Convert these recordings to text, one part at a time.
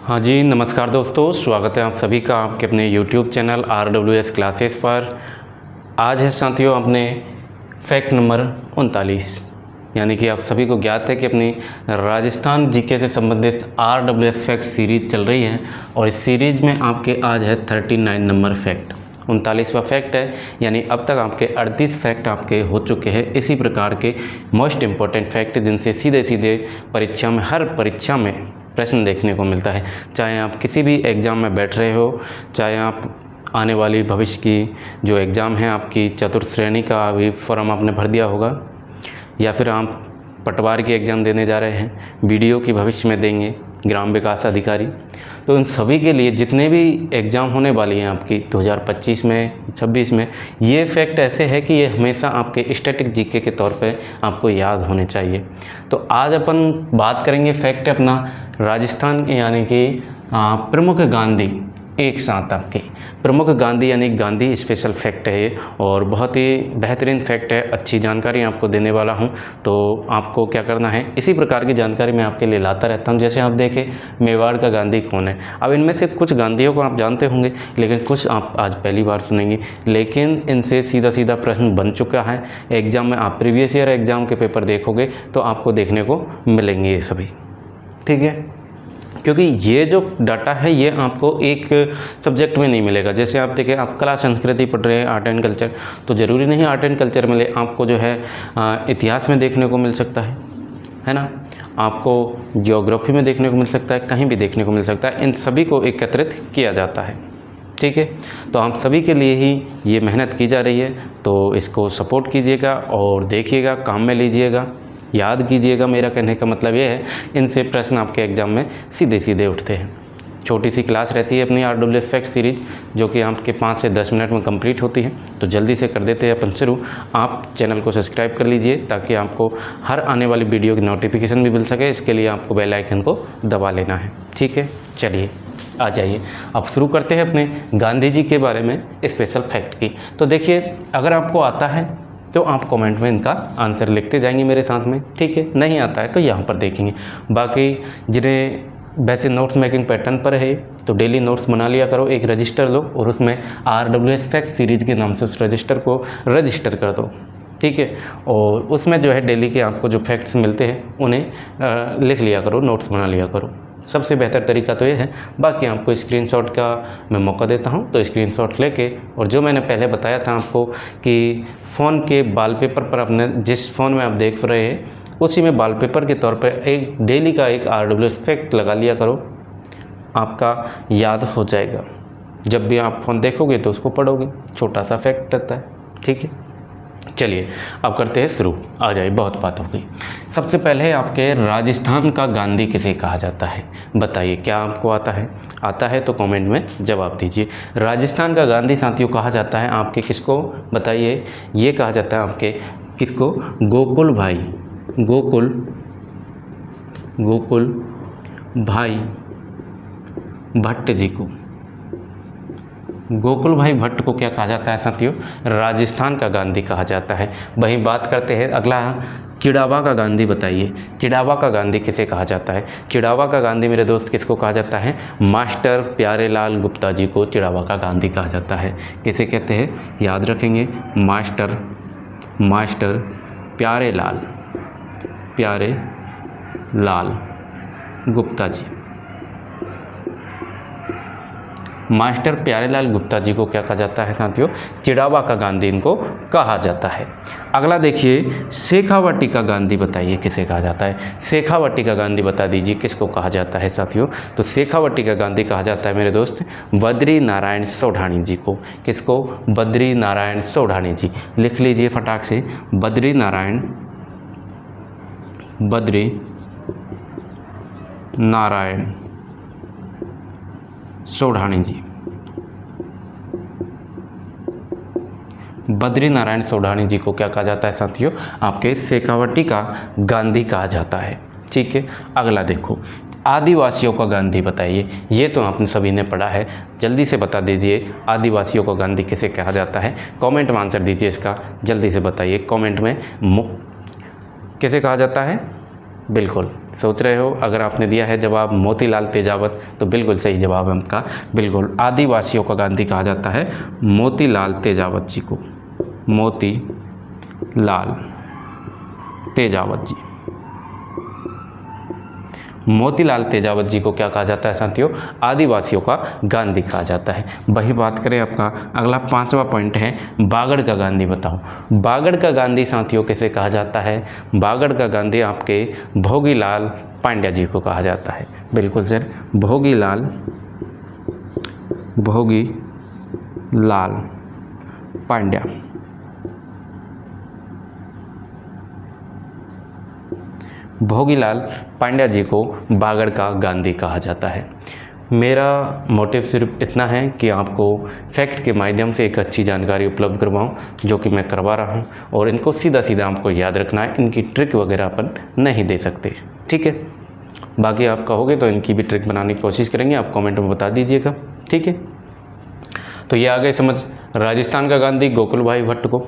हाँ जी, नमस्कार दोस्तों, स्वागत है आप सभी का आपके अपने YouTube चैनल RWS क्लासेस पर। आज है साथियों अपने फैक्ट नंबर 39, यानी कि आप सभी को ज्ञात है कि अपनी राजस्थान जीके से संबंधित RWS फैक्ट सीरीज़ चल रही है और इस सीरीज़ में आपके आज है 39 नंबर फैक्ट, 39वां फैक्ट है। यानी अब तक आपके 38 फैक्ट आपके हो चुके हैं इसी प्रकार के मोस्ट इम्पॉर्टेंट फैक्ट, जिनसे सीधे सीधे परीक्षा में, हर परीक्षा में प्रश्न देखने को मिलता है। चाहे आप किसी भी एग्ज़ाम में बैठ रहे हो, चाहे आप आने वाली भविष्य की जो एग्ज़ाम है आपकी चतुर्थ श्रेणी का अभी फॉर्म आपने भर दिया होगा, या फिर आप पटवार की एग्ज़ाम देने जा रहे हैं, बीडीओ की भविष्य में देंगे, ग्राम विकास अधिकारी, तो इन सभी के लिए जितने भी एग्ज़ाम होने वाली हैं आपकी 2025 में, 26 में, ये फैक्ट ऐसे है कि ये हमेशा आपके स्टैटिक जीके के तौर पे आपको याद होने चाहिए। तो आज अपन बात करेंगे फैक्ट अपना राजस्थान, यानी कि प्रमुख गांधी, एक साथ आपके प्रमुख गांधी यानी गांधी स्पेशल फैक्ट है ये, और बहुत ही बेहतरीन फैक्ट है। अच्छी जानकारी आपको देने वाला हूँ, तो आपको क्या करना है, इसी प्रकार की जानकारी मैं आपके लिए लाता रहता हूँ। जैसे आप देखें, मेवाड़ का गांधी कौन है। अब इनमें से कुछ गांधियों को आप जानते होंगे, लेकिन कुछ आप आज पहली बार सुनेंगे, लेकिन इनसे सीधा सीधा प्रश्न बन चुका है एग्ज़ाम में। आप प्रीवियस ईयर एग्ज़ाम के पेपर देखोगे तो आपको देखने को मिलेंगे ये सभी, ठीक है। क्योंकि ये जो डाटा है ये आपको एक सब्जेक्ट में नहीं मिलेगा। जैसे आप देखें, आप कला संस्कृति पढ़ रहे हैं, आर्ट एंड कल्चर, तो ज़रूरी नहीं आर्ट एंड कल्चर मिले, आपको जो है इतिहास में देखने को मिल सकता है ना, आपको ज्योग्राफी में देखने को मिल सकता है, कहीं भी देखने को मिल सकता है। इन सभी को एकत्रित किया जाता है, ठीक है। तो आप सभी के लिए ही ये मेहनत की जा रही है, तो इसको सपोर्ट कीजिएगा और देखिएगा, काम में लीजिएगा, याद कीजिएगा। मेरा कहने का मतलब ये है, इनसे प्रश्न आपके एग्ज़ाम में सीधे सीधे उठते हैं। छोटी सी क्लास रहती है अपनी RWS फैक्ट सीरीज, जो कि आपके 5 से 10 मिनट में कंप्लीट होती है। तो जल्दी से कर देते हैं अपन शुरू। आप चैनल को सब्सक्राइब कर लीजिए ताकि आपको हर आने वाली वीडियो की नोटिफिकेशन भी मिल सके। इसके लिए आपको बेल आइकन को दबा लेना है, ठीक है। चलिए आ जाइए, अब शुरू करते हैं अपने गांधी जी के बारे में स्पेशल फैक्ट की। तो देखिए, अगर आपको आता है तो आप कमेंट में इनका आंसर लिखते जाएंगे मेरे साथ में, ठीक है। नहीं आता है तो यहाँ पर देखेंगे। बाकी जिन्हें वैसे नोट्स मेकिंग पैटर्न पर है तो डेली नोट्स बना लिया करो, एक रजिस्टर लो और उसमें RWS फैक्ट सीरीज़ के नाम से उस रजिस्टर को रजिस्टर कर दो, ठीक है। और उसमें जो है डेली के आपको जो फैक्ट्स मिलते हैं उन्हें लिख लिया करो, नोट्स बना लिया करो। सबसे बेहतर तरीका तो ये है। बाकी आपको स्क्रीनशॉट का मैं मौका देता हूँ, तो स्क्रीनशॉट लेके, और जो मैंने पहले बताया था आपको कि फ़ोन के वॉलपेपर पर अपने जिस फ़ोन में आप देख रहे हैं उसी में वॉलपेपर के तौर पर एक डेली का एक RWS फैक्ट लगा लिया करो, आपका याद हो जाएगा। जब भी आप फ़ोन देखोगे तो उसको पढ़ोगे, छोटा सा फैक्ट रहता है, ठीक है। चलिए अब करते हैं शुरू। आ जाए, बहुत बात हो गई। सबसे पहले आपके राजस्थान का गांधी किसे कहा जाता है, बताइए। क्या आपको आता है? आता है तो कमेंट में जवाब दीजिए। राजस्थान का गांधी साथियों कहा जाता है आपके किसको, बताइए। ये कहा जाता है आपके किसको? गोकुल भाई, गोकुल भाई भट्ट जी को। गोकुल भाई भट्ट को क्या कहा जाता है साथियों? राजस्थान का गांधी कहा जाता है। वहीं बात करते हैं अगला, चिड़ावा का गांधी बताइए। चिड़ावा का गांधी किसे कहा जाता है? चिड़ावा का गांधी मेरे दोस्त किसको कहा जाता है? मास्टर प्यारेलाल गुप्ता जी को चिड़ावा का गांधी कहा जाता है। किसे कहते हैं, याद रखेंगे, मास्टर प्यारेलाल गुप्ता जी। मास्टर प्यारेलाल गुप्ता जी को क्या कहा जाता है साथियों? चिड़ावा का गांधी इनको कहा जाता है। अगला देखिए, शेखावटी का गांधी बताइए किसे कहा जाता है? शेखावटी का गांधी बता दीजिए किसको कहा जाता है साथियों? तो शेखावटी का गांधी कहा जाता है मेरे दोस्त बद्री नारायण सोढ़ानी जी को। किसको? बद्री नारायण सोढ़ानी जी। लिख लीजिए फटाक से, बद्री नारायण सोढ़ानी जी। बद्री नारायण सोढ़ानी जी को क्या कहा जाता है साथियों? आपके शेखावटी का गांधी कहा जाता है, ठीक है। अगला देखो, आदिवासियों का गांधी बताइए। ये तो आपने सभी ने पढ़ा है, जल्दी से बता दीजिए आदिवासियों का गांधी किसे कहा जाता है। कमेंट में आंसर दीजिए इसका, जल्दी से बताइए कमेंट में। किसे कहा जाता है? बिल्कुल सोच रहे हो। अगर आपने दिया है जवाब मोतीलाल तेजावत तो बिल्कुल सही जवाब है आपका। बिल्कुल आदिवासियों का गांधी कहा जाता है मोतीलाल तेजावत जी को, मोतीलाल तेजावत जी। मोतीलाल तेजावत जी को क्या कहा जाता है साथियों? आदिवासियों का गांधी कहा जाता है। वही बात करें आपका अगला 5वां पॉइंट है बागड़ का गांधी बताओ। बागड़ का गांधी साथियों किसे कहा जाता है? बागड़ का गांधी आपके भोगीलाल पांड्या जी को कहा जाता है। बिल्कुल सर, भोगीलाल पांड्या। भोगीलाल पांड्या जी को बागड़ का गांधी कहा जाता है। मेरा मोटिव सिर्फ इतना है कि आपको फैक्ट के माध्यम से एक अच्छी जानकारी उपलब्ध करवाऊं, जो कि मैं करवा रहा हूं, और इनको सीधा सीधा आपको याद रखना है। इनकी ट्रिक वगैरह अपन नहीं दे सकते, ठीक है। बाकी आप कहोगे तो इनकी भी ट्रिक बनाने की कोशिश करेंगे, आप कमेंट में बता दीजिएगा, ठीक है। तो ये आ गए समझ। राजस्थान का गांधी गोकुल भाई भट्ट को,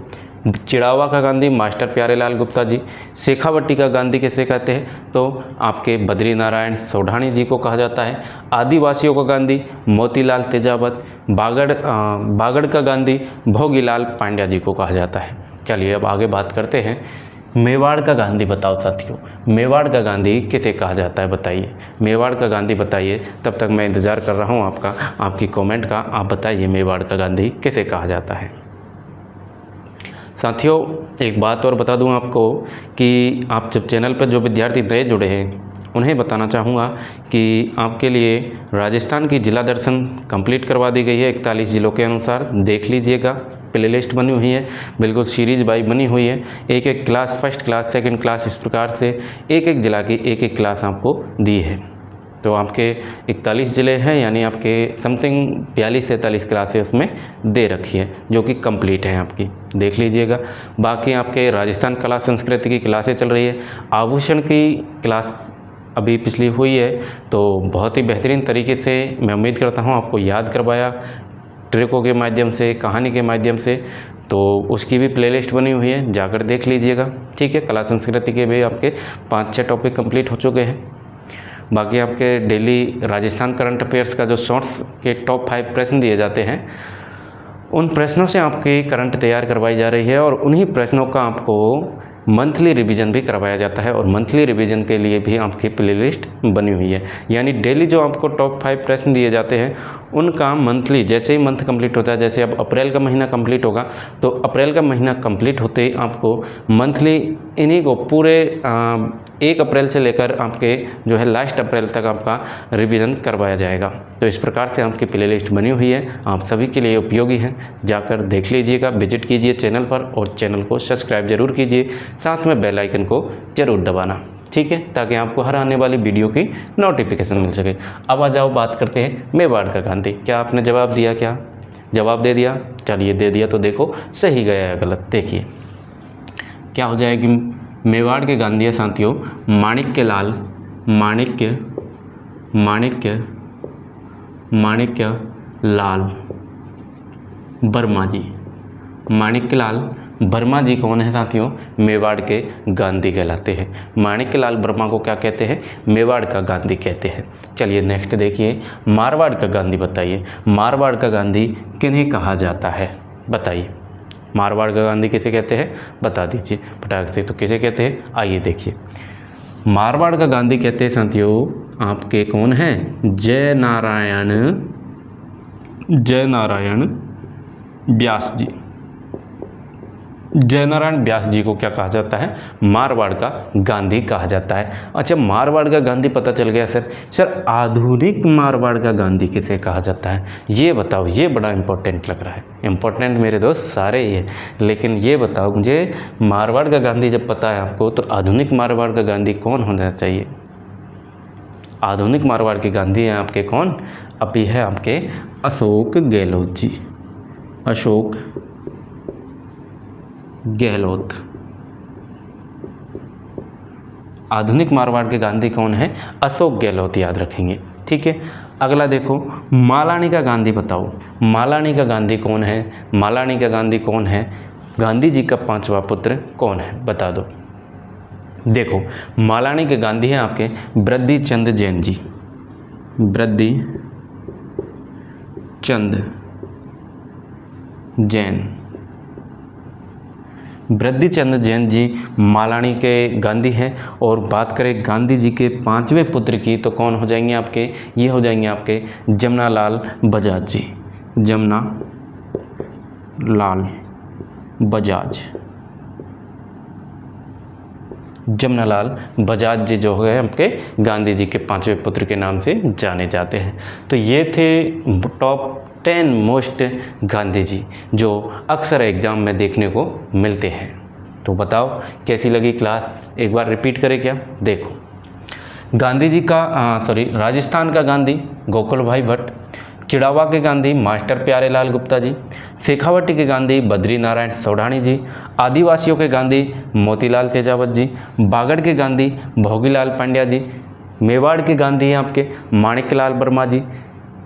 चिड़ावा का गांधी मास्टर प्यारेलाल गुप्ता जी, शेखावटी का गांधी किसे कहते हैं? तो आपके बद्री नारायण सोढाणी जी को कहा जाता है। आदिवासियों का गांधी मोतीलाल तेजावत, बागड़ का गांधी भोगीलाल पांड्या जी को कहा जाता है। चलिए अब आगे बात करते हैं। मेवाड़ का गांधी बताओ साथियों, मेवाड़ का गांधी किसे कहा जाता है बताइए। मेवाड़ का गांधी बताइए। तब तक मैं इंतज़ार कर रहा हूँ आपकी कमेंट का। आप बताइए मेवाड़ का गांधी किसे कहा जाता है। साथियों एक बात और बता दूं आपको कि आप जब चैनल पर जो विद्यार्थी नए जुड़े हैं उन्हें बताना चाहूँगा कि आपके लिए राजस्थान की जिला दर्शन कंप्लीट करवा दी गई है 41 ज़िलों के अनुसार। देख लीजिएगा, प्ले लिस्ट बनी हुई है, बिल्कुल सीरीज़ बाई बनी हुई है। एक एक class, first class, second class, इस प्रकार से एक एक जिला की एक एक क्लास आपको दी है। तो आपके 41 ज़िले हैं, यानी आपके समथिंग 42 से 43 क्लासें उसमें दे रखी है, जो कि कंप्लीट है आपकी। देख लीजिएगा। बाकी आपके राजस्थान कला संस्कृति की क्लासें चल रही है। आभूषण की क्लास अभी पिछली हुई है, तो बहुत ही बेहतरीन तरीके से मैं उम्मीद करता हूँ आपको याद करवाया, ट्रिकों के माध्यम से, कहानी के माध्यम से। तो उसकी भी प्लेलिस्ट बनी हुई है, जाकर देख लीजिएगा, ठीक है। कला संस्कृति के भी आपके 5-6 टॉपिक कंप्लीट हो चुके हैं। बाकी आपके डेली राजस्थान करंट अफेयर्स का जो शॉर्ट्स के टॉप 5 प्रश्न दिए जाते हैं, उन प्रश्नों से आपकी करंट तैयार करवाई जा रही है, और उन्हीं प्रश्नों का आपको मंथली रिवीजन भी करवाया जाता है, और मंथली रिवीजन के लिए भी आपकी प्लेलिस्ट बनी हुई है। यानी डेली जो आपको टॉप 5 प्रश्न दिए जाते हैं उनका मंथली, जैसे ही मंथ कंप्लीट होता है, जैसे अब अप्रैल का महीना कंप्लीट होगा, तो अप्रैल का महीना कंप्लीट होते ही आपको मंथली इन्हीं को पूरे 1 अप्रैल से लेकर आपके जो है लास्ट अप्रैल तक आपका रिवीजन करवाया जाएगा। तो इस प्रकार से आपकी प्लेलिस्ट बनी हुई है, आप सभी के लिए उपयोगी है। जाकर देख लीजिएगा, विजिट कीजिए चैनल पर, और चैनल को सब्सक्राइब जरूर कीजिए, साथ में बेल आइकन को जरूर दबाना, ठीक है, ताकि आपको हर आने वाली वीडियो की नोटिफिकेशन मिल सके। अब आ जाओ बात करते हैं मेवाड़ का गांधी। क्या आपने जवाब दिया? क्या जवाब दे दिया? चलिए दे दिया तो देखो सही गया या गलत। देखिए क्या हो जाएगी। मेवाड़ के गांधी है साथियों माणिक्य लाल वर्मा जी। माणिक्यलाल वर्मा जी कौन है साथियों? मेवाड़ के गांधी कहलाते हैं। माणिक्यलाल वर्मा को क्या कहते हैं? मेवाड़ का गांधी कहते हैं। चलिए नेक्स्ट देखिए, मारवाड़ का गांधी बताइए। मारवाड़ का गांधी किन्हें कहा जाता है बताइए। मारवाड़ का गांधी किसे कहते हैं बता दीजिए फटाक से। तो किसे कहते हैं आइए देखिए। मारवाड़ का गांधी कहते हैं साथियों आपके कौन हैं? जय नारायण व्यास जी। जय नारायण व्यास जी को क्या कहा जाता है? मारवाड़ का गांधी कहा जाता है। अच्छा, मारवाड़ का गांधी पता चल गया सर आधुनिक मारवाड़ का गांधी किसे कहा जाता है ये बताओ। ये बड़ा इंपॉर्टेंट लग रहा है। इंपॉर्टेंट मेरे दोस्त सारे ही है, लेकिन ये बताओ मुझे, मारवाड़ का गांधी जब पता है आपको, तो आधुनिक मारवाड़ का गांधी कौन होना चाहिए? आधुनिक मारवाड़ के गांधी हैं आपके कौन? अभी है आपके अशोक गहलोत जी। अशोक गहलोत। आधुनिक मारवाड़ के गांधी कौन है? अशोक गहलोत, याद रखेंगे, ठीक है। अगला देखो, मालानी का गांधी बताओ। मालानी का गांधी कौन है? मालानी का गांधी कौन है? गांधी जी का 5वां पुत्र कौन है बता दो। देखो, मालानी के गांधी हैं आपके वृद्धि चंद जैन जी, वृद्धि चंद जैन। वृद्धि चंद जैन जी मालानी के गांधी हैं। और बात करें गांधी जी के पांचवें पुत्र की तो कौन हो जाएंगे आपके, ये हो जाएंगे आपके जमनालाल बजाज जी, जमनालाल बजाज। जमनालाल बजाज जी जो है आपके गांधी जी के पांचवें पुत्र के नाम से जाने जाते हैं। तो ये थे टॉप 10 मोस्ट गांधी जी जो अक्सर एग्ज़ाम में देखने को मिलते हैं। तो बताओ कैसी लगी क्लास, एक बार रिपीट करें क्या। देखो, गांधी जी का राजस्थान का गांधी गोकुल भाई भट्ट, चिड़ावा के गांधी मास्टर प्यारेलाल गुप्ता जी, शेखावटी के गांधी बद्री नारायण सोढ़ाणी जी, आदिवासियों के गांधी मोतीलाल तेजावत जी, बागड़ के गांधी भोगीलाल पांड्या जी, मेवाड़ के गांधी हैं आपके माणिकलाल वर्मा जी,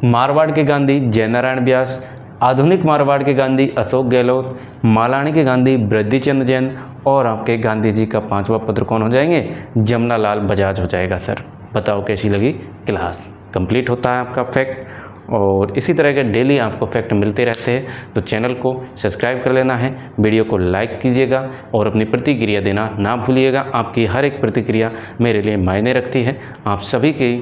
मारवाड़ के गांधी जयनारायण व्यास, आधुनिक मारवाड़ के गांधी अशोक गहलोत, मालानी के गांधी वृद्धिचंद जैन, और आपके गांधी जी का पांचवा पुत्र कौन हो जाएंगे, जमनालाल बजाज हो जाएगा। सर बताओ कैसी लगी क्लास। कंप्लीट होता है आपका फैक्ट, और इसी तरह के डेली आपको फैक्ट मिलते रहते हैं। तो चैनल को सब्सक्राइब कर लेना है, वीडियो को लाइक कीजिएगा और अपनी प्रतिक्रिया देना ना भूलिएगा। आपकी हर एक प्रतिक्रिया मेरे लिए मायने रखती है। आप सभी की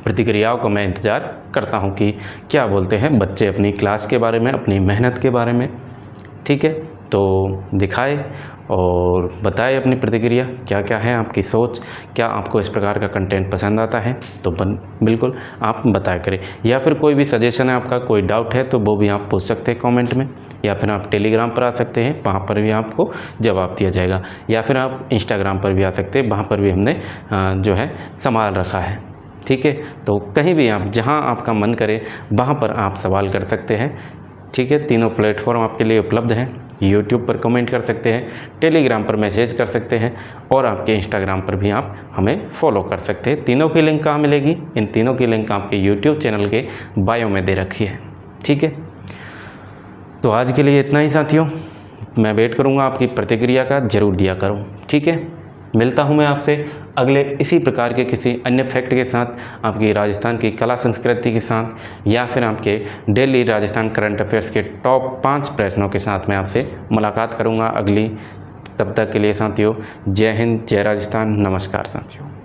प्रतिक्रियाओं को मैं इंतज़ार करता हूं कि क्या बोलते हैं बच्चे अपनी क्लास के बारे में, अपनी मेहनत के बारे में। ठीक है, तो दिखाए और बताएं अपनी प्रतिक्रिया, क्या क्या है आपकी सोच, क्या आपको इस प्रकार का कंटेंट पसंद आता है तो बिल्कुल आप बताया करें। या फिर कोई भी सजेशन है आपका, कोई डाउट है तो वो भी आप पूछ सकते हैं कमेंट में, या फिर आप टेलीग्राम पर आ सकते हैं, वहाँ पर भी आपको जवाब दिया जाएगा, या फिर आप इंस्टाग्राम पर भी आ सकते हैं, वहाँ पर भी हमने जो है संभाल रखा है। ठीक है, तो कहीं भी आप जहाँ आपका मन करे वहाँ पर आप सवाल कर सकते हैं। ठीक है, तीनों प्लेटफॉर्म आपके लिए उपलब्ध हैं। यूट्यूब पर कमेंट कर सकते हैं, टेलीग्राम पर मैसेज कर सकते हैं, और आपके इंस्टाग्राम पर भी आप हमें फॉलो कर सकते हैं। तीनों की लिंक कहाँ मिलेगी, इन तीनों की लिंक आपके यूट्यूब चैनल के बायो में दे रखी है। ठीक है, तो आज के लिए इतना ही साथियों, मैं वेट करूँगा आपकी प्रतिक्रिया का, ज़रूर दिया करूँ। ठीक है, मिलता हूँ मैं आपसे अगले इसी प्रकार के किसी अन्य फैक्ट के साथ, आपकी राजस्थान की कला संस्कृति के साथ, या फिर आपके डेली राजस्थान करंट अफेयर्स के टॉप 5 प्रश्नों के साथ मैं आपसे मुलाकात करूँगा अगली। तब तक के लिए साथियों, जय हिंद, जय राजस्थान, नमस्कार साथियों।